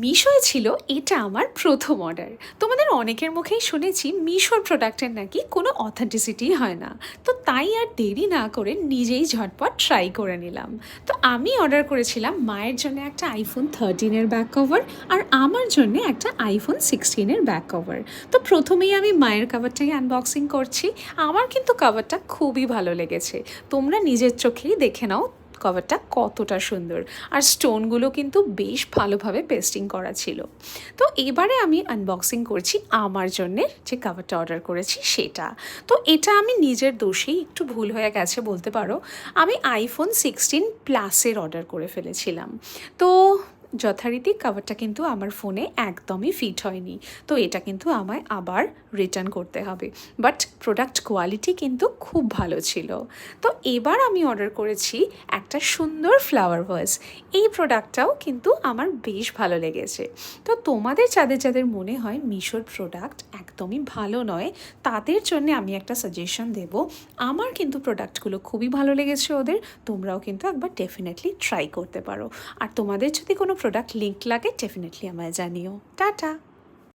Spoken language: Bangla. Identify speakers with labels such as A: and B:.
A: মিশোয় ছিল এটা আমার প্রথম অর্ডার। তোমাদের অনেকের মুখেই শুনেছি মিশোর প্রোডাক্টের নাকি কোনো অথেন্টিসিটি হয় না। তো তাই আর দেরি না করে নিজেই ঝটপট ট্রাই করে নিলাম। তো আমি অর্ডার করেছিলাম মায়ের জন্য একটা আইফোন 13-এর ব্যাক কভার আর আমার জন্য একটা আইফোন 16-এর ব্যাক কভার। তো প্রথমেই আমি মায়ের কভারটাই আনবক্সিং করছি। আমার কিন্তু কভারটা খুবই ভালো লেগেছে। তোমরা নিজের চোখেই দেখে নাও কভারটা কতটা সুন্দর, আর স্টোনগুলো কিন্তু বেশ ভালোভাবে পেস্টিং করা ছিল। তো এবারে আমি আনবক্সিং করছি আমার জন্যে যে কভারটা অর্ডার করেছি সেটা। তো এটা আমি নিজের দোষেই একটু ভুল হয়ে গেছে বলতে পারো। আমি আইফোন 16 প্লাসের অর্ডার করে ফেলেছিলাম। তো যথারীতি কভারটা কিন্তু আমার ফোনে একদমই ফিট হয়নি। তো এটা কিন্তু আমায় আবার রিটার্ন করতে হবে। বাট প্রোডাক্ট কোয়ালিটি কিন্তু খুব ভালো ছিল। তো এবার আমি অর্ডার করেছি একটা সুন্দর ফ্লাওয়ার ভাস। এই প্রোডাক্টটাও কিন্তু আমার বেশ ভালো লেগেছে। তো তোমাদের যাদের যাদের মনে হয় মিশোর প্রোডাক্ট একদমই ভালো নয়, তাদের জন্য আমি একটা সাজেশন দেব। আমার কিন্তু প্রোডাক্টগুলো খুবই ভালো লেগেছে ওদের। তোমরাও কিন্তু একবার ডেফিনেটলি ট্রাই করতে পারো। আর তোমাদের যদি কোনো প্রোডাক্ট লিঙ্ক লাগে ডেফিনেটলি আমায় জানিও। টাটা।